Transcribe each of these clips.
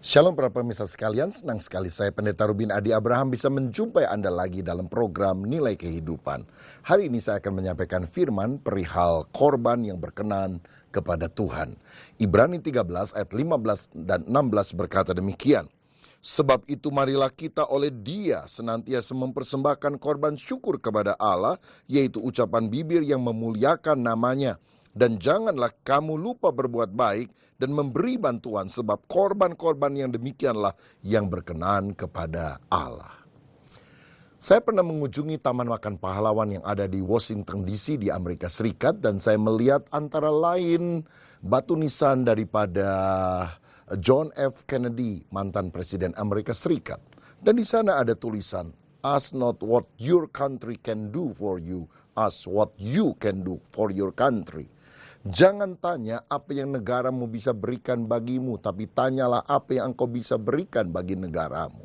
Shalom para pemirsa sekalian, senang sekali saya Pendeta Rubin Adi Abraham bisa menjumpai Anda lagi dalam program Nilai Kehidupan. Hari ini saya akan menyampaikan firman perihal korban yang berkenan kepada Tuhan. Ibrani 13 ayat 15 dan 16 berkata demikian. Sebab itu marilah kita oleh Dia senantiasa mempersembahkan korban syukur kepada Allah, yaitu ucapan bibir yang memuliakan namanya. Dan janganlah kamu lupa berbuat baik dan memberi bantuan, sebab korban-korban yang demikianlah yang berkenan kepada Allah. Saya pernah mengunjungi Taman Makan Pahlawan yang ada di Washington DC di Amerika Serikat, dan saya melihat antara lain batu nisan daripada John F. Kennedy, mantan Presiden Amerika Serikat. Dan di sana ada tulisan, "Ask not what your country can do for you, ask what you can do for your country." Jangan tanya apa yang negaramu bisa berikan bagimu, tapi tanyalah apa yang engkau bisa berikan bagi negaramu.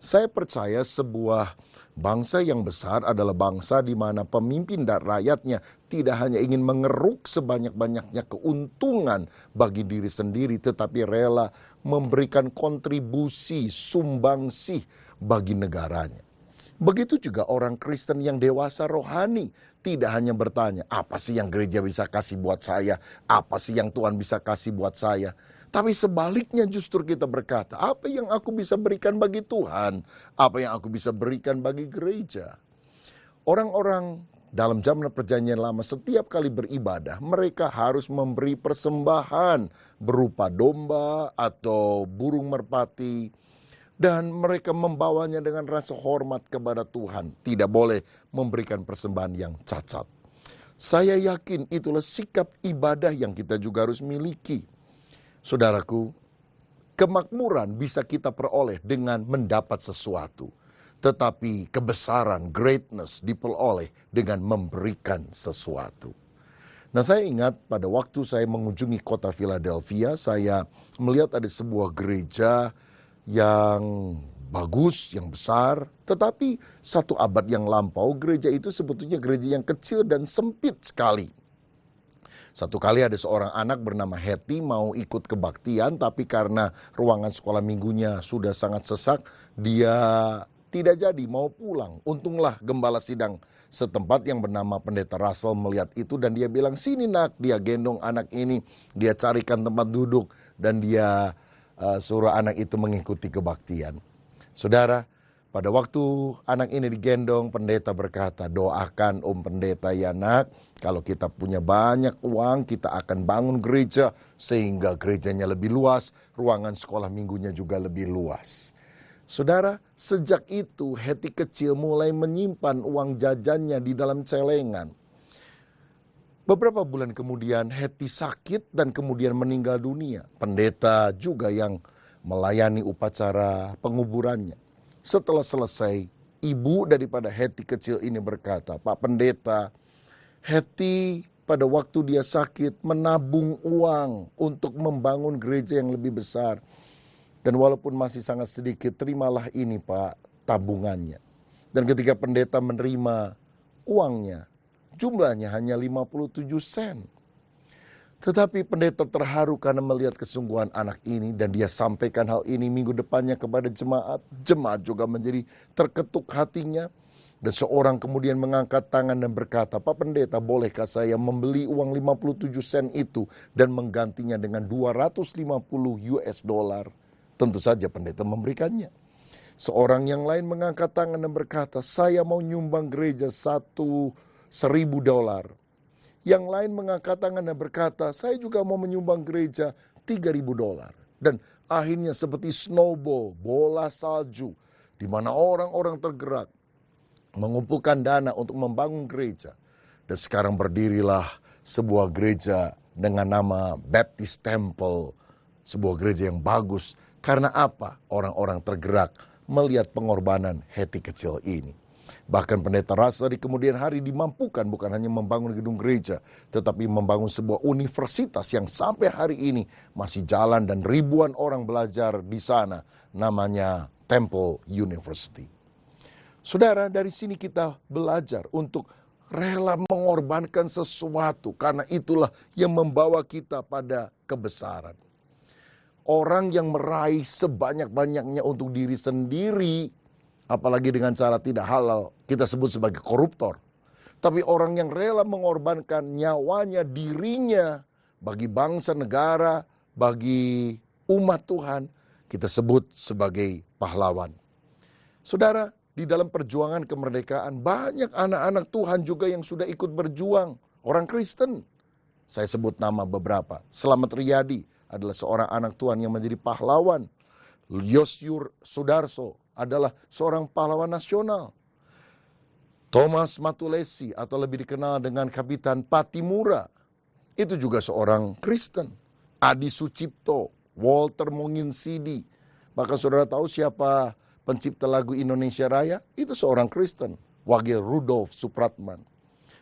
Saya percaya sebuah bangsa yang besar adalah bangsa di mana pemimpin dan rakyatnya tidak hanya ingin mengeruk sebanyak-banyaknya keuntungan bagi diri sendiri, tetapi rela memberikan kontribusi, sumbangsih bagi negaranya. Begitu juga orang Kristen yang dewasa rohani, tidak hanya bertanya, apa sih yang gereja bisa kasih buat saya? Apa sih yang Tuhan bisa kasih buat saya? Tapi sebaliknya justru kita berkata, apa yang aku bisa berikan bagi Tuhan? Apa yang aku bisa berikan bagi gereja? Orang-orang dalam zaman perjanjian lama setiap kali beribadah, mereka harus memberi persembahan berupa domba atau burung merpati. Dan mereka membawanya dengan rasa hormat kepada Tuhan. Tidak boleh memberikan persembahan yang cacat. Saya yakin itulah sikap ibadah yang kita juga harus miliki. Saudaraku, kemakmuran bisa kita peroleh dengan mendapat sesuatu. Tetapi kebesaran, greatness diperoleh dengan memberikan sesuatu. Nah, saya ingat pada waktu saya mengunjungi kota Philadelphia, saya melihat ada sebuah gereja yang bagus, yang besar, tetapi satu abad yang lampau gereja itu sebetulnya gereja yang kecil dan sempit sekali. Satu kali ada seorang anak bernama Hetty mau ikut kebaktian, tapi karena ruangan sekolah minggunya sudah sangat sesak, dia tidak jadi, mau pulang. Untunglah gembala sidang setempat yang bernama Pendeta Russell melihat itu dan dia bilang, "Sini nak," dia gendong anak ini, dia carikan tempat duduk dan dia suruh anak itu mengikuti kebaktian. Saudara, pada waktu anak ini digendong, pendeta berkata, "Doakan Om Pendeta ya nak, kalau kita punya banyak uang, kita akan bangun gereja sehingga gerejanya lebih luas, ruangan sekolah minggunya juga lebih luas." Saudara, sejak itu Hetty kecil mulai menyimpan uang jajannya di dalam celengan. Beberapa bulan kemudian Hetty sakit dan kemudian meninggal dunia. Pendeta juga yang melayani upacara penguburannya. Setelah selesai, ibu daripada Hetty kecil ini berkata, "Pak Pendeta, Hetty pada waktu dia sakit menabung uang untuk membangun gereja yang lebih besar. Dan walaupun masih sangat sedikit, terimalah ini Pak, tabungannya." Dan ketika pendeta menerima uangnya, jumlahnya hanya 57 sen. Tetapi pendeta terharu karena melihat kesungguhan anak ini dan dia sampaikan hal ini minggu depannya kepada jemaat. Jemaat juga menjadi terketuk hatinya. Dan seorang kemudian mengangkat tangan dan berkata, "Pak Pendeta, bolehkah saya membeli uang 57 sen itu dan menggantinya dengan 250 US dollar?" Tentu saja pendeta memberikannya. Seorang yang lain mengangkat tangan dan berkata, "Saya mau nyumbang gereja 1.000 dolar. Yang lain mengangkat tangan dan berkata, "Saya juga mau menyumbang gereja 3.000 dolar. Dan akhirnya seperti snowball, bola salju, di mana orang-orang tergerak mengumpulkan dana untuk membangun gereja. Dan sekarang berdirilah sebuah gereja dengan nama Baptist Temple, sebuah gereja yang bagus. Karena apa? Orang-orang tergerak melihat pengorbanan Hetty kecil ini. Bahkan Pendeta Rasa di kemudian hari dimampukan bukan hanya membangun gedung gereja, tetapi membangun sebuah universitas yang sampai hari ini masih jalan dan ribuan orang belajar di sana, namanya Temple University. Saudara, dari sini kita belajar untuk rela mengorbankan sesuatu, karena itulah yang membawa kita pada kebesaran. orang yang meraih sebanyak-banyaknya untuk diri sendiri, apalagi dengan cara tidak halal, kita sebut sebagai koruptor. Tapi orang yang rela mengorbankan nyawanya, dirinya, bagi bangsa, negara, bagi umat Tuhan, kita sebut sebagai pahlawan. Saudara, di dalam perjuangan kemerdekaan, banyak anak-anak Tuhan juga yang sudah ikut berjuang. Orang Kristen. Saya sebut nama beberapa. Slamet Riyadi adalah seorang anak Tuhan yang menjadi pahlawan. Yosyur Sudarso adalah seorang pahlawan nasional. Thomas Matulesi atau lebih dikenal dengan Kapitan Patimura, itu juga seorang Kristen. Adi Sucipto, Walter Monginsidi. Bahkan saudara tahu siapa pencipta lagu Indonesia Raya? Itu seorang Kristen. Wagil Rudolf Supratman.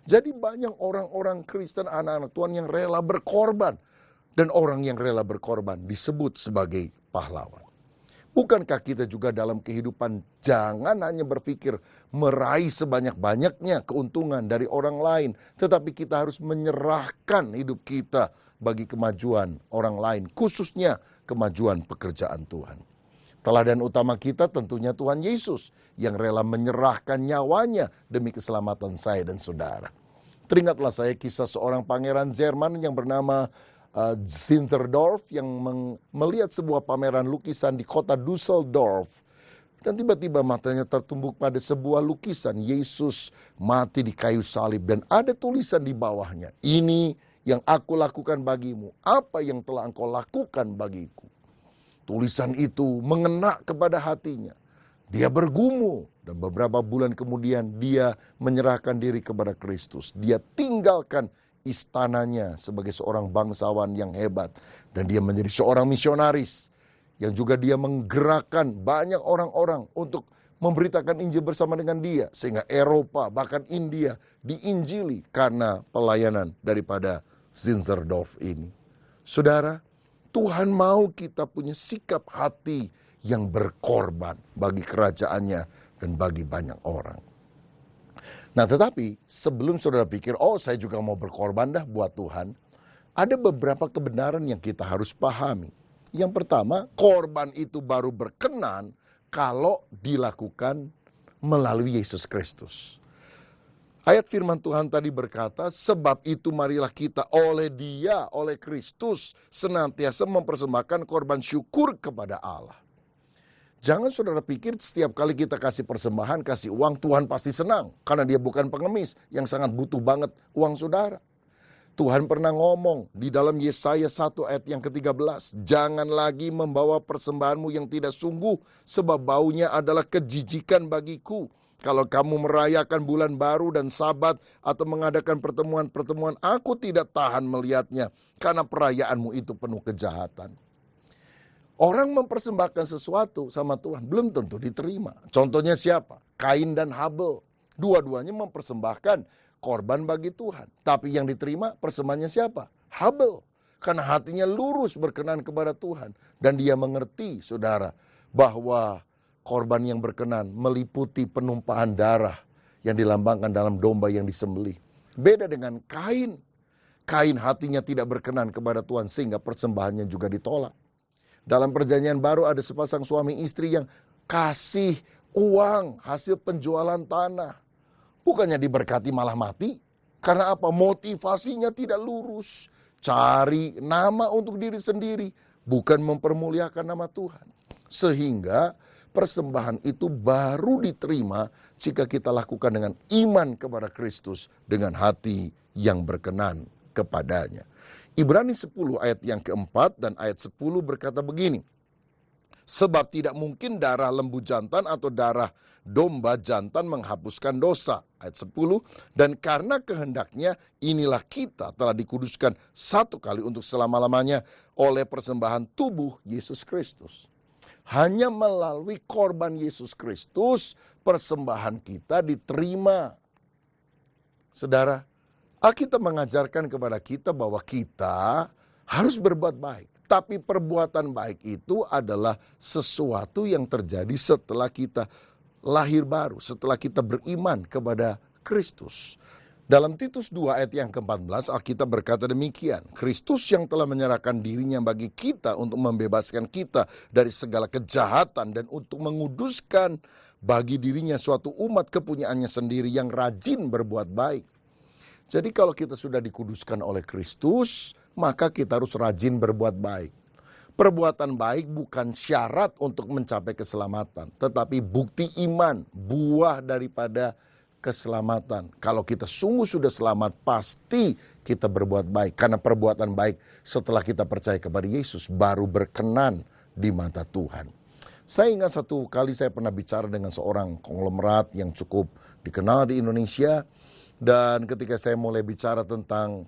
Jadi banyak orang-orang Kristen, anak-anak Tuhan yang rela berkorban. Dan orang yang rela berkorban disebut sebagai pahlawan. Bukankah kita juga dalam kehidupan jangan hanya berpikir meraih sebanyak-banyaknya keuntungan dari orang lain. Tetapi kita harus menyerahkan hidup kita bagi kemajuan orang lain. Khususnya kemajuan pekerjaan Tuhan. Teladan utama kita tentunya Tuhan Yesus yang rela menyerahkan nyawanya demi keselamatan saya dan saudara. Teringatlah saya kisah seorang pangeran Jerman yang bernama Zinzendorf yang melihat sebuah pameran lukisan di kota Düsseldorf. Dan tiba-tiba matanya tertumbuk pada sebuah lukisan Yesus mati di kayu salib dan ada tulisan di bawahnya. Ini yang aku lakukan bagimu, apa yang telah engkau lakukan bagiku. Tulisan itu mengena kepada hatinya. Dia bergumul dan beberapa bulan kemudian dia menyerahkan diri kepada Kristus. Dia tinggalkan istananya sebagai seorang bangsawan yang hebat. Dan dia menjadi seorang misionaris yang juga dia menggerakkan banyak orang-orang untuk memberitakan Injil bersama dengan dia. Sehingga Eropa bahkan India diinjili karena pelayanan daripada Zinzendorf ini. Saudara, Tuhan mau kita punya sikap hati yang berkorban bagi kerajaannya dan bagi banyak orang. Nah tetapi sebelum saudara pikir, oh saya juga mau berkorban dah buat Tuhan. Ada beberapa kebenaran yang kita harus pahami. Yang pertama, korban itu baru berkenan kalau dilakukan melalui Yesus Kristus. Ayat firman Tuhan tadi berkata, sebab itu marilah kita oleh Dia, oleh Kristus, senantiasa mempersembahkan korban syukur kepada Allah. Jangan saudara pikir setiap kali kita kasih persembahan, kasih uang, Tuhan pasti senang. Karena Dia bukan pengemis yang sangat butuh banget uang saudara. Tuhan pernah ngomong di dalam Yesaya 1 ayat yang ke-13. Jangan lagi membawa persembahanmu yang tidak sungguh, sebab baunya adalah kejijikan bagiku. Kalau kamu merayakan bulan baru dan Sabat atau mengadakan pertemuan-pertemuan, aku tidak tahan melihatnya karena perayaanmu itu penuh kejahatan. Orang mempersembahkan sesuatu sama Tuhan belum tentu diterima. Contohnya siapa? Kain dan Habel. Dua-duanya mempersembahkan korban bagi Tuhan. Tapi yang diterima persembahannya siapa? Habel. Karena hatinya lurus berkenan kepada Tuhan. Dan dia mengerti, saudara, bahwa korban yang berkenan meliputi penumpahan darah yang dilambangkan dalam domba yang disembelih. Beda dengan Kain. Kain hatinya tidak berkenan kepada Tuhan sehingga persembahannya juga ditolak. Dalam perjanjian baru ada sepasang suami istri yang kasih uang hasil penjualan tanah. Bukannya diberkati malah mati. Karena apa? Motivasinya tidak lurus. Cari nama untuk diri sendiri. Bukan mempermuliakan nama Tuhan. Sehingga persembahan itu baru diterima jika kita lakukan dengan iman kepada Kristus. Dengan hati yang berkenan kepadanya. Ibrani 10 ayat yang keempat dan ayat 10 berkata begini. Sebab tidak mungkin darah lembu jantan atau darah domba jantan menghapuskan dosa. Ayat 10. Dan karena kehendaknya inilah kita telah dikuduskan satu kali untuk selama-lamanya oleh persembahan tubuh Yesus Kristus. Hanya melalui korban Yesus Kristus persembahan kita diterima. Saudara, Alkitab mengajarkan kepada kita bahwa kita harus berbuat baik. Tapi perbuatan baik itu adalah sesuatu yang terjadi setelah kita lahir baru. Setelah kita beriman kepada Kristus. Dalam Titus 2 ayat yang ke-14, Alkitab berkata demikian, Kristus yang telah menyerahkan dirinya bagi kita untuk membebaskan kita dari segala kejahatan dan untuk menguduskan bagi dirinya suatu umat kepunyaannya sendiri yang rajin berbuat baik. Jadi kalau kita sudah dikuduskan oleh Kristus, maka kita harus rajin berbuat baik. Perbuatan baik bukan syarat untuk mencapai keselamatan, tetapi bukti iman, buah daripada keselamatan. Kalau kita sungguh sudah selamat, pasti kita berbuat baik. Karena perbuatan baik setelah kita percaya kepada Yesus baru berkenan di mata Tuhan. Saya ingat satu kali saya pernah bicara dengan seorang konglomerat yang cukup dikenal di Indonesia. Dan ketika saya mulai bicara tentang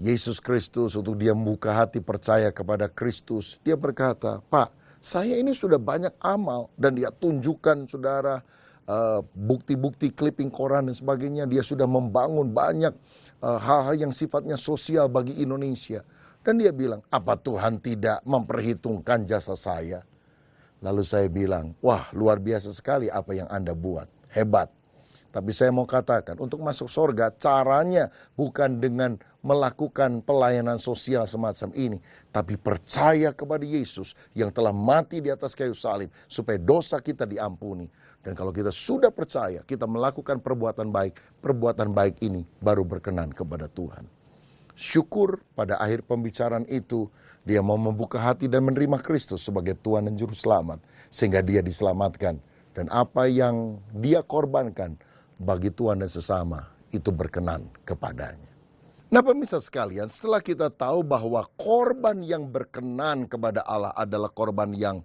Yesus Kristus, untuk dia membuka hati percaya kepada Kristus, dia berkata, Pak, saya ini sudah banyak amal. Dan dia tunjukkan, saudara, bukti-bukti clipping koran dan sebagainya. Dia sudah membangun banyak hal-hal yang sifatnya sosial bagi Indonesia. Dan dia bilang, apa Tuhan tidak memperhitungkan jasa saya? Lalu saya bilang, wah luar biasa sekali apa yang Anda buat, hebat. Tapi saya mau katakan, untuk masuk surga caranya bukan dengan melakukan pelayanan sosial semacam ini, tapi percaya kepada Yesus yang telah mati di atas kayu salib supaya dosa kita diampuni. Dan kalau kita sudah percaya, kita melakukan perbuatan baik ini baru berkenan kepada Tuhan. Syukur pada akhir pembicaraan itu, dia mau membuka hati dan menerima Kristus sebagai Tuhan dan Juru Selamat, sehingga dia diselamatkan. Dan apa yang dia korbankan bagi Tuhan dan sesama, itu berkenan kepadanya. Nah pemirsa sekalian, setelah kita tahu bahwa korban yang berkenan kepada Allah adalah korban yang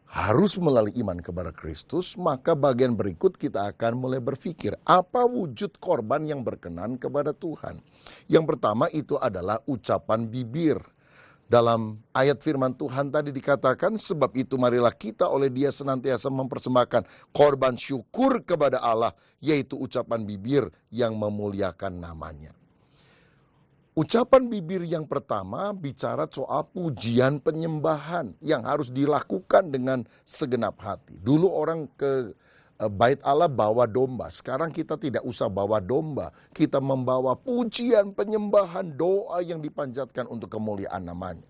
harus melalui iman kepada Kristus, maka bagian berikut kita akan mulai berpikir, apa wujud korban yang berkenan kepada Tuhan? Yang pertama itu adalah ucapan bibir. Dalam ayat firman Tuhan tadi dikatakan, sebab itu marilah kita oleh Dia senantiasa mempersembahkan korban syukur kepada Allah, yaitu ucapan bibir yang memuliakan namanya. Ucapan bibir yang pertama bicara soal pujian penyembahan yang harus dilakukan dengan segenap hati. Dulu orang ke bait Allah bawa domba, sekarang kita tidak usah bawa domba. Kita membawa pujian, penyembahan, doa yang dipanjatkan untuk kemuliaan namanya.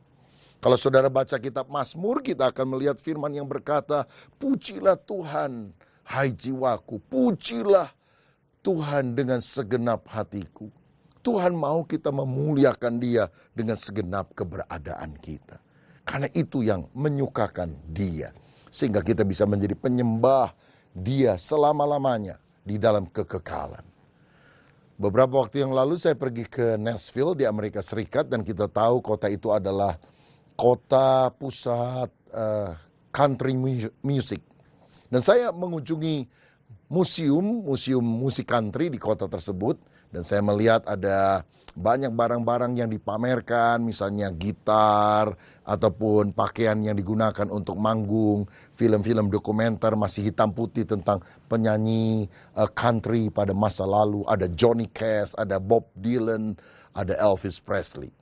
Kalau saudara baca kitab Mazmur, kita akan melihat firman yang berkata, pujilah Tuhan, hai jiwaku, pujilah Tuhan dengan segenap hatiku. Tuhan mau kita memuliakan Dia dengan segenap keberadaan kita. Karena itu yang menyukakan Dia. Sehingga kita bisa menjadi penyembah Dia selama-lamanya di dalam kekekalan. Beberapa waktu yang lalu saya pergi ke Nashville di Amerika Serikat, dan kita tahu kota itu adalah kota pusat country music. Dan saya mengunjungi museum musik country di kota tersebut. Dan saya melihat ada banyak barang-barang yang dipamerkan, misalnya gitar ataupun pakaian yang digunakan untuk manggung, film-film dokumenter masih hitam putih tentang penyanyi country pada masa lalu. Ada Johnny Cash, ada Bob Dylan, ada Elvis Presley.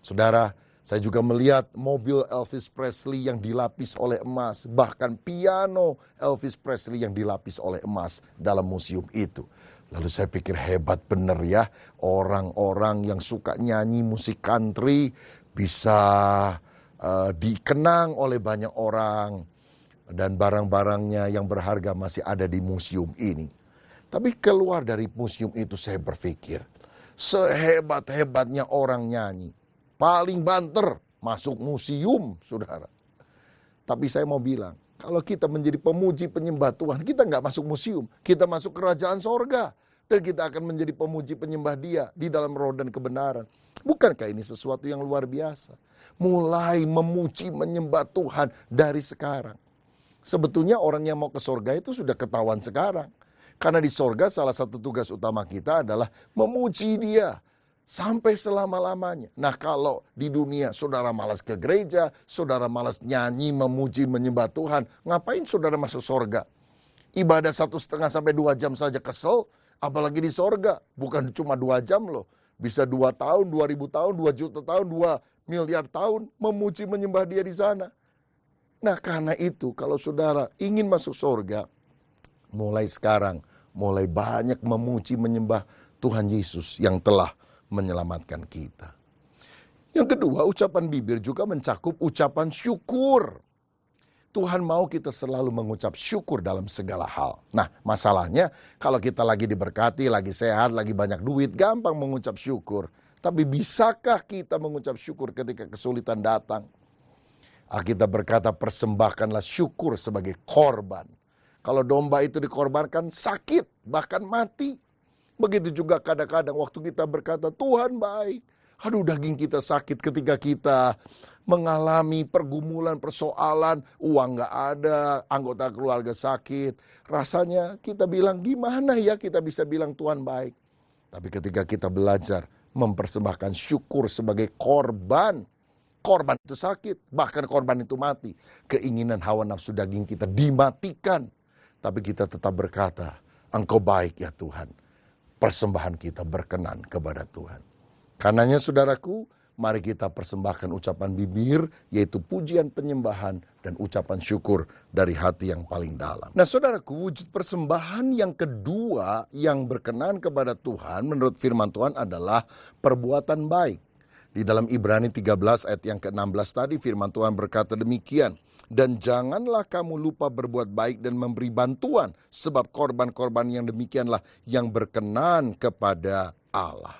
Saudara, saya juga melihat mobil Elvis Presley yang dilapis oleh emas, bahkan piano Elvis Presley yang dilapis oleh emas dalam museum itu. Lalu saya pikir hebat bener ya, orang-orang yang suka nyanyi musik country bisa dikenang oleh banyak orang. Dan barang-barangnya yang berharga masih ada di museum ini. Tapi keluar dari museum itu saya berpikir, sehebat-hebatnya orang nyanyi, paling banter masuk museum, saudara. Tapi saya mau bilang, kalau kita menjadi pemuji penyembah Tuhan, kita nggak masuk museum, kita masuk kerajaan sorga. Dan kita akan menjadi pemuji penyembah Dia di dalam roh dan kebenaran. Bukankah ini sesuatu yang luar biasa? Mulai memuji menyembah Tuhan dari sekarang. Sebetulnya orang yang mau ke sorga itu sudah ketahuan sekarang. Karena di sorga salah satu tugas utama kita adalah memuji Dia sampai selama-lamanya. Nah kalau di dunia saudara malas ke gereja, saudara malas nyanyi, memuji, menyembah Tuhan, ngapain saudara masuk sorga? Ibadah 1,5 sampai 2 jam saja kesel, apalagi di sorga. Bukan cuma 2 jam loh, bisa 2 tahun, 2000 tahun, 2 juta tahun, 2 miliar tahun memuji menyembah Dia di sana. Nah karena itu kalau saudara ingin masuk sorga, mulai sekarang, mulai banyak memuji menyembah Tuhan Yesus yang telah menyelamatkan kita. Yang kedua, ucapan bibir juga mencakup ucapan syukur. Tuhan mau kita selalu mengucap syukur dalam segala hal. Nah, masalahnya kalau kita lagi diberkati, lagi sehat, lagi banyak duit, gampang mengucap syukur. Tapi bisakah kita mengucap syukur ketika kesulitan datang? Alkitab berkata, persembahkanlah syukur sebagai korban. Kalau domba itu dikorbankan sakit, bahkan mati. Begitu juga kadang-kadang waktu kita berkata, Tuhan baik. Aduh, daging kita sakit ketika kita mengalami pergumulan, persoalan, uang gak ada, anggota keluarga sakit. Rasanya kita bilang, gimana ya kita bisa bilang Tuhan baik. Tapi ketika kita belajar mempersembahkan syukur sebagai korban, korban itu sakit, bahkan korban itu mati. Keinginan hawa nafsu daging kita dimatikan. Tapi kita tetap berkata, Engkau baik ya Tuhan. Persembahan kita berkenan kepada Tuhan. Karenanya saudaraku, mari kita persembahkan ucapan bibir, yaitu pujian penyembahan dan ucapan syukur dari hati yang paling dalam. Nah saudaraku, wujud persembahan yang kedua yang berkenan kepada Tuhan menurut firman Tuhan adalah perbuatan baik. Di dalam Ibrani 13 ayat yang ke-16 tadi firman Tuhan berkata demikian. Dan janganlah kamu lupa berbuat baik dan memberi bantuan, sebab korban-korban yang demikianlah yang berkenan kepada Allah.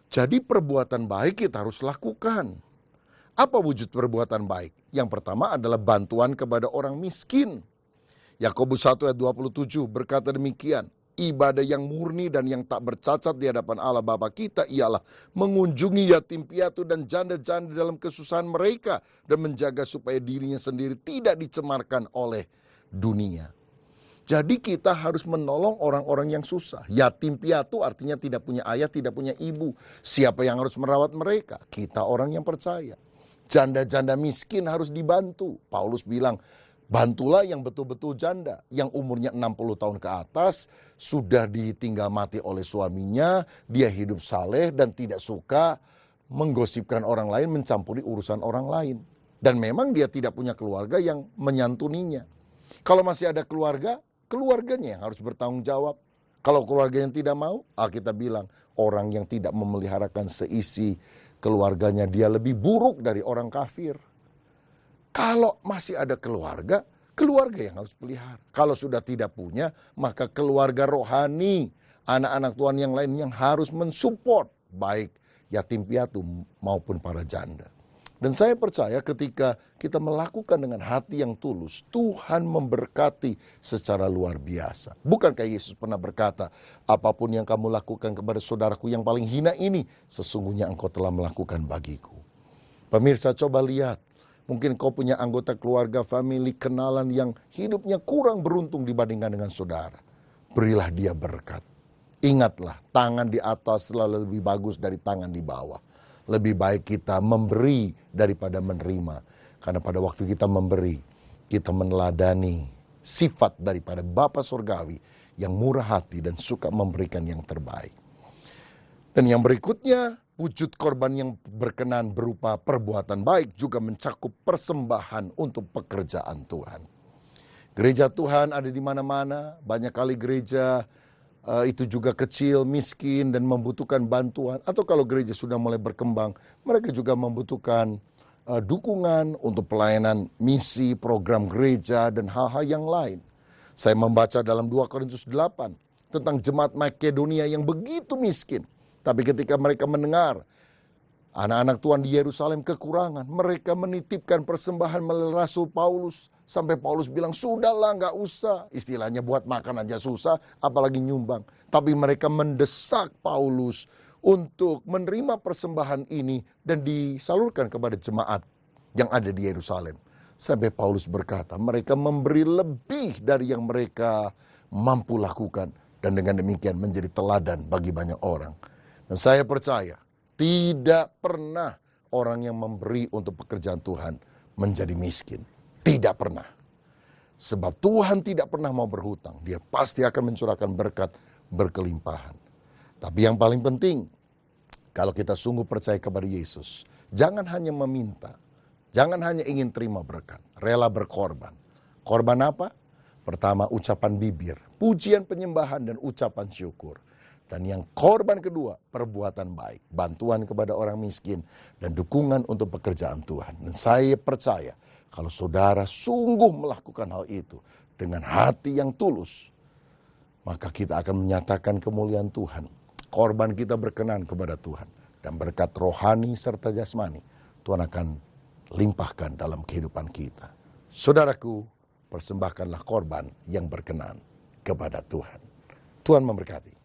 Jadi perbuatan baik kita harus lakukan. Apa wujud perbuatan baik? Yang pertama adalah bantuan kepada orang miskin. Yakobus 1 ayat 27 berkata demikian. Ibadah yang murni dan yang tak bercacat di hadapan Allah Bapa kita ialah mengunjungi yatim piatu dan janda-janda dalam kesusahan mereka dan menjaga supaya dirinya sendiri tidak dicemarkan oleh dunia. Jadi kita harus menolong orang-orang yang susah. Yatim piatu artinya tidak punya ayah, tidak punya ibu. Siapa yang harus merawat mereka? Kita orang yang percaya. Janda-janda miskin harus dibantu. Paulus bilang, bantulah yang betul-betul janda. Yang umurnya 60 tahun ke atas, sudah ditinggal mati oleh suaminya, dia hidup saleh dan tidak suka menggosipkan orang lain, mencampuri urusan orang lain. Dan memang dia tidak punya keluarga yang menyantuninya. Kalau masih ada keluarga, keluarganya yang harus bertanggung jawab. Kalau keluarga yang tidak mau, kita bilang orang yang tidak memeliharakan seisi keluarganya dia lebih buruk dari orang kafir. Kalau masih ada keluarga, keluarga yang harus pelihara. Kalau sudah tidak punya, maka keluarga rohani, anak-anak Tuhan yang lain yang harus mensupport baik yatim piatu maupun para janda. Dan saya percaya ketika kita melakukan dengan hati yang tulus, Tuhan memberkati secara luar biasa. Bukankah Yesus pernah berkata, apapun yang kamu lakukan kepada saudaraku yang paling hina ini, sesungguhnya engkau telah melakukan bagiku. Pemirsa, coba lihat. Mungkin kau punya anggota keluarga, family, kenalan yang hidupnya kurang beruntung dibandingkan dengan saudara. Berilah dia berkat. Ingatlah, tangan di atas selalu lebih bagus dari tangan di bawah. Lebih baik kita memberi daripada menerima. Karena pada waktu kita memberi, kita meneladani sifat daripada Bapa Surgawi yang murah hati dan suka memberikan yang terbaik. Dan yang berikutnya, wujud korban yang berkenan berupa perbuatan baik juga mencakup persembahan untuk pekerjaan Tuhan. Gereja Tuhan ada di mana-mana, banyak kali gereja itu juga kecil, miskin, dan membutuhkan bantuan. Atau kalau gereja sudah mulai berkembang, mereka juga membutuhkan dukungan untuk pelayanan misi, program gereja, dan hal-hal yang lain. Saya membaca dalam 2 Korintus 8 tentang jemaat Makedonia yang begitu miskin. Tapi ketika mereka mendengar anak-anak Tuhan di Yerusalem kekurangan, mereka menitipkan persembahan melalui Rasul Paulus. Sampai Paulus bilang, sudahlah gak usah. Istilahnya buat makan aja susah, apalagi nyumbang. Tapi mereka mendesak Paulus untuk menerima persembahan ini dan disalurkan kepada jemaat yang ada di Yerusalem. Sampai Paulus berkata, mereka memberi lebih dari yang mereka mampu lakukan. Dan dengan demikian menjadi teladan bagi banyak orang. Dan saya percaya, tidak pernah orang yang memberi untuk pekerjaan Tuhan menjadi miskin. Tidak pernah. Sebab Tuhan tidak pernah mau berhutang. Dia pasti akan mencurahkan berkat berkelimpahan. Tapi yang paling penting, kalau kita sungguh percaya kepada Yesus, jangan hanya meminta. Jangan hanya ingin terima berkat. Rela berkorban. Korban apa? Pertama, ucapan bibir. Pujian penyembahan dan ucapan syukur. Dan yang korban kedua, perbuatan baik, bantuan kepada orang miskin, dan dukungan untuk pekerjaan Tuhan. Dan saya percaya kalau saudara sungguh melakukan hal itu dengan hati yang tulus, maka kita akan menyatakan kemuliaan Tuhan. Korban kita berkenan kepada Tuhan. Dan berkat rohani serta jasmani, Tuhan akan limpahkan dalam kehidupan kita. Saudaraku, persembahkanlah korban yang berkenan kepada Tuhan. Tuhan memberkati.